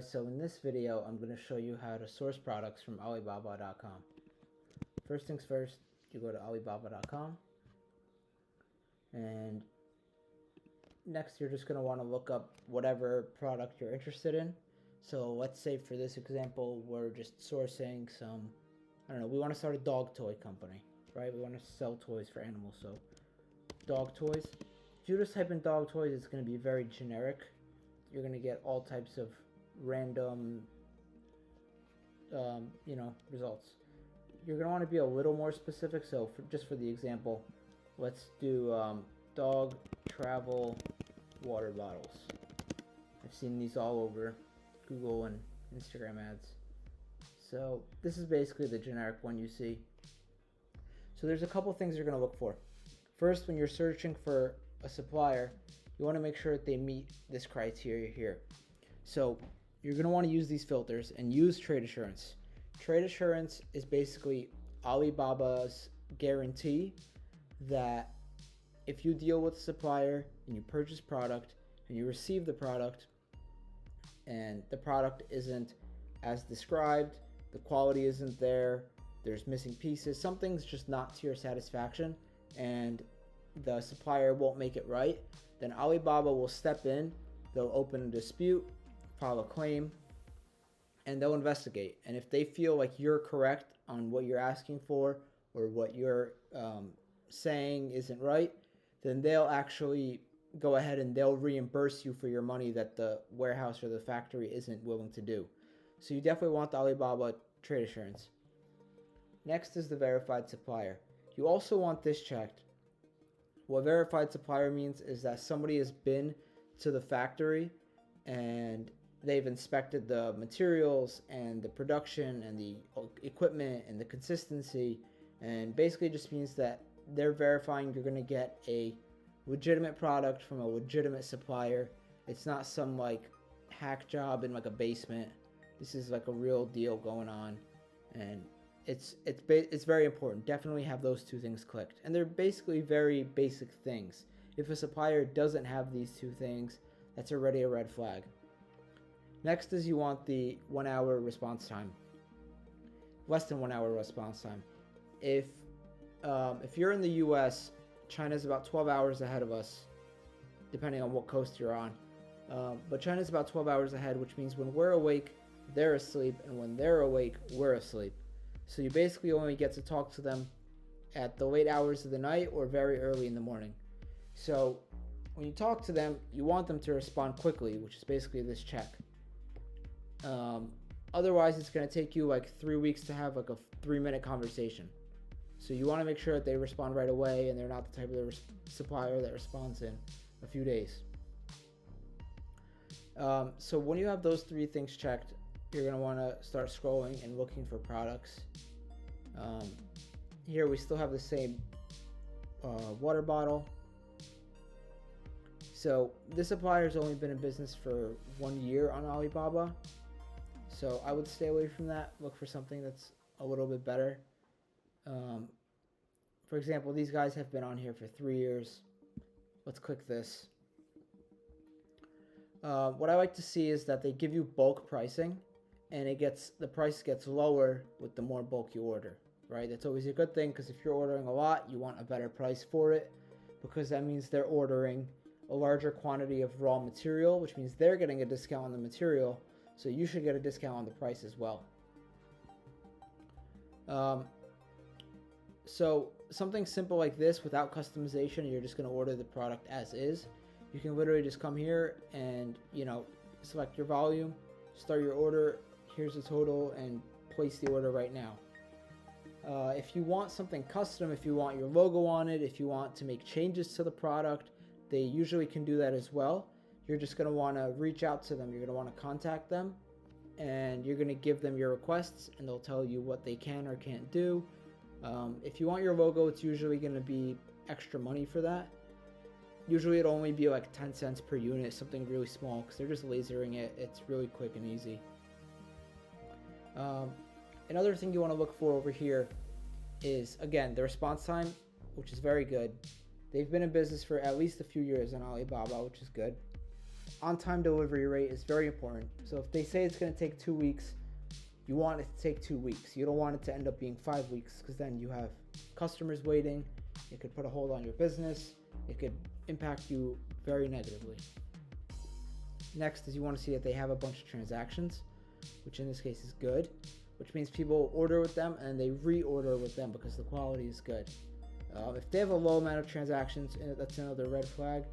So in this video, I'm going to show you how to source products from alibaba.com. First things first, you go to alibaba.com, and next you're just going to want to look up whatever product you're interested in. So let's say for this example, we're just sourcing some, we want to start a dog toy company, right? We want to sell toys for animals, so dog toys. If you just type in dog toys, it's going to be very generic. You're going to get all types of random results. You're going to want to be a little more specific, so just for the example, let's do dog travel water bottles. I've seen these all over Google and Instagram ads. So this is basically the generic one you see. So there's a couple things you're going to look for. First, when you're searching for a supplier, you want to make sure that they meet this criteria here. So you're going to want to use these filters and use trade assurance. Trade assurance is basically Alibaba's guarantee that if you deal with a supplier and you purchase product and you receive the product and the product isn't as described, the quality isn't there, there's missing pieces, something's just not to your satisfaction, and the supplier won't make it right, then Alibaba will step in, they'll open a dispute, file a claim, and they'll investigate. And if they feel like you're correct on what you're asking for or what you're saying isn't right, then they'll actually go ahead and they'll reimburse you for your money that the warehouse or the factory isn't willing to do. So you definitely want the Alibaba trade assurance. Next is the verified supplier. You also want this checked. What verified supplier means is that somebody has been to the factory and they've inspected the materials and the production and the equipment and the consistency, and basically just means that they're verifying you're going to get a legitimate product from a legitimate supplier. It's not some like hack job in like a basement. This is like a real deal going on, and it's very important. Definitely have those two things clicked, and they're basically very basic things. If a supplier doesn't have these two things, that's already a red flag. Next is you want the 1 hour response time, less than 1 hour response time. If you're in the US, China's about 12 hours ahead of us, depending on what coast you're on. But China's about 12 hours ahead, which means when we're awake, they're asleep, and when they're awake, we're asleep. So you basically only get to talk to them at the late hours of the night or very early in the morning. So when you talk to them, you want them to respond quickly, which is basically this check. Otherwise, it's going to take you like 3 weeks to have like a 3-minute conversation. So you want to make sure that they respond right away and they're not the type of supplier that responds in a few days. So when you have those 3 things checked, you're going to want to start scrolling and looking for products. Here we still have the same water bottle. So this supplier has only been in business for 1 year on Alibaba. So I would stay away from that. Look for something that's a little bit better. For example, these guys have been on here for 3 years. Let's click this. What I like to see is that they give you bulk pricing, and the price gets lower with the more bulk you order, right? That's always a good thing, because if you're ordering a lot, you want a better price for it, because that means they're ordering a larger quantity of raw material, which means they're getting a discount on the material, so you should get a discount on the price as well. So something simple like this without customization, you're just going to order the product as is. You can literally just come here and select your volume, start your order, here's the total, and place the order right now. If you want something custom, if you want your logo on it, if you want to make changes to the product, they usually can do that as well. You're just going to want to reach out to them. You're going to want to contact them, and you're going to give them your requests, and they'll tell you what they can or can't do. If you want your logo, it's usually going to be extra money for that. Usually it'll only be like 10 cents per unit, something really small, because they're just lasering it. It's really quick and easy. Another thing you want to look for over here is, again, the response time, which is very good. They've been in business for at least a few years on Alibaba, which is good. on-time delivery rate is very important. So if they say it's going to take 2 weeks, you want it to take 2 weeks. You don't want it to end up being 5 weeks, because then you have customers waiting. It could put a hold on your business. It could impact you very negatively. Next is you want to see that they have a bunch of transactions, which in this case is good, which means people order with them and they reorder with them because the quality is good. If they have a low amount of transactions, that's another red flag.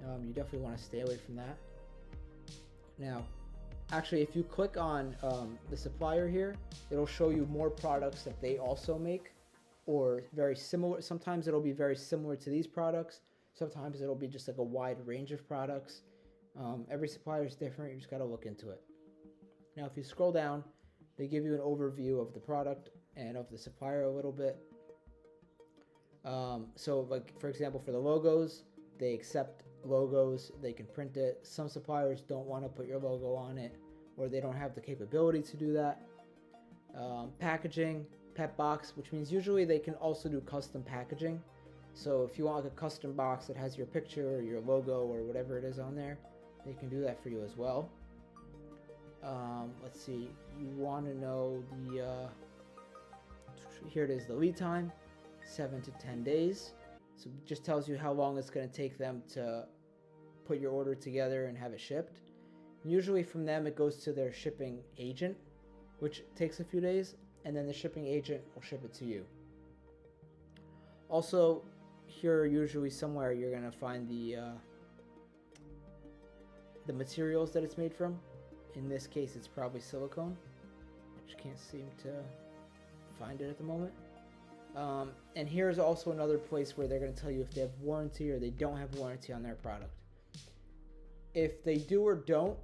You definitely want to stay away from that. Now, actually, if you click on the supplier here, it'll show you more products that they also make, or very similar. Sometimes it'll be very similar to these products. Sometimes it'll be just like a wide range of products. Every supplier is different. You just got to look into it. Now, if you scroll down, they give you an overview of the product and of the supplier a little bit. So, like, for example, for the logos, they accept logos. They can print it. Some suppliers don't want to put your logo on it, or they don't have the capability to do that. Packaging, pet box, which means usually they can also do custom packaging. So if you want like a custom box that has your picture or your logo or whatever it is on there, they can do that for you as well. Let's see, you want to know here it is, the lead time, 7 to 10 days. So it just tells you how long it's going to take them to put your order together and have it shipped. Usually from them it goes to their shipping agent, which takes a few days, and then the shipping agent will ship it to you. Also, here usually somewhere you're going to find the materials that it's made from. In this case it's probably silicone. I just can't seem to find it at the moment. And here's also another place where they're going to tell you if they have warranty or they don't have warranty on their product. If they do or don't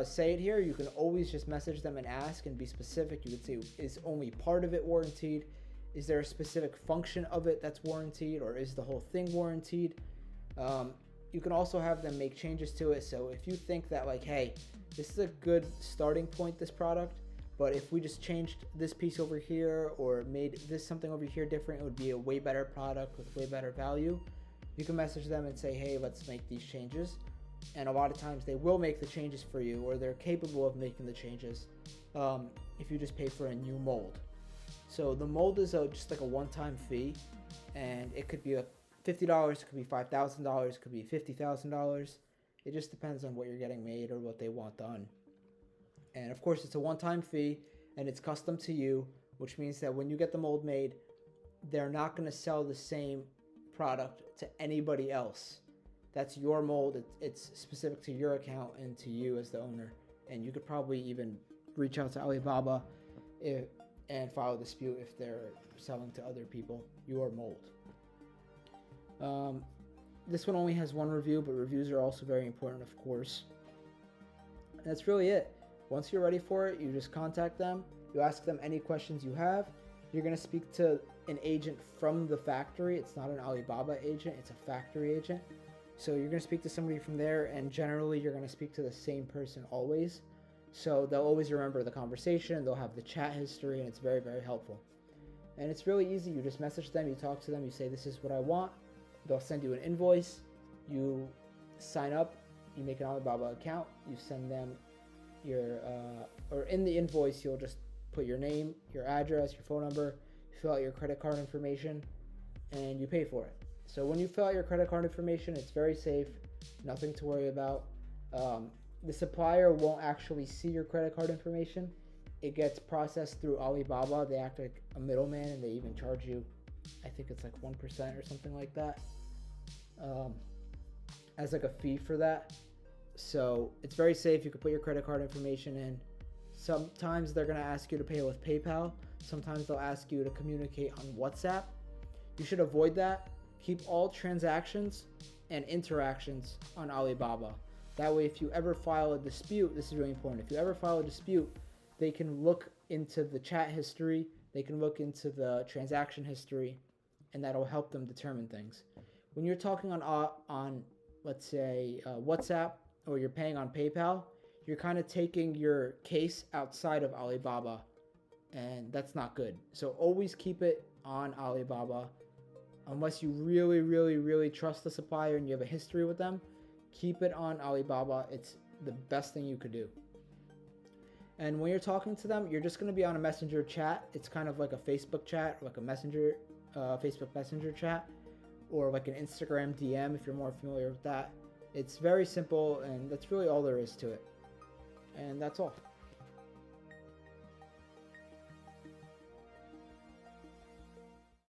say it here, you can always just message them and ask and be specific. You could say, is only part of it warranted? Is there a specific function of it that's warranted, or is the whole thing warranted? You can also have them make changes to it. So if you think that, like, hey, this is a good starting point, this product, but if we just changed this piece over here or made this something over here different, it would be a way better product with way better value. You can message them and say, hey, let's make these changes. And a lot of times they will make the changes for you, or they're capable of making the changes if you just pay for a new mold. So the mold is just like a one-time fee, and it could be $50, it could be $5,000, it could be $50,000. It just depends on what you're getting made or what they want done. And of course, it's a one-time fee, and it's custom to you, which means that when you get the mold made, they're not going to sell the same product to anybody else. That's your mold. It's specific to your account and to you as the owner. And you could probably even reach out to Alibaba and file a dispute if they're selling to other people your mold. This one only has one review, but reviews are also very important, of course. And that's really it. Once you're ready for it, you just contact them. You ask them any questions you have. You're going to speak to an agent from the factory. It's not an Alibaba agent. It's a factory agent. So you're going to speak to somebody from there, and generally you're going to speak to the same person always. So they'll always remember the conversation. They'll have the chat history, and it's very, very helpful. And it's really easy. You just message them. You talk to them. You say, this is what I want. They'll send you an invoice. You sign up. You make an Alibaba account. You send them or in the invoice, you'll just put your name, your address, your phone number, fill out your credit card information, and you pay for it. So when you fill out your credit card information, it's very safe, nothing to worry about. The supplier won't actually see your credit card information. It gets processed through Alibaba. They act like a middleman, and they even charge you, I think it's like 1% or something like that, as like a fee for that. So it's very safe. You can put your credit card information in. Sometimes they're going to ask you to pay with PayPal. Sometimes they'll ask you to communicate on WhatsApp. You should avoid that. Keep all transactions and interactions on Alibaba. That way, if you ever file a dispute, this is really important. If you ever file a dispute, they can look into the chat history. They can look into the transaction history, and that'll help them determine things. When you're talking on let's say, WhatsApp, or you're paying on PayPal, you're kind of taking your case outside of Alibaba, and that's not good. So always keep it on Alibaba. Unless you really, really, really trust the supplier and you have a history with them, keep it on Alibaba. It's the best thing you could do. And when you're talking to them, you're just going to be on a messenger chat. It's kind of like a Facebook chat, like a messenger, Facebook Messenger chat, or like an Instagram DM if you're more familiar with that. It's very simple, and that's really all there is to it. And that's all.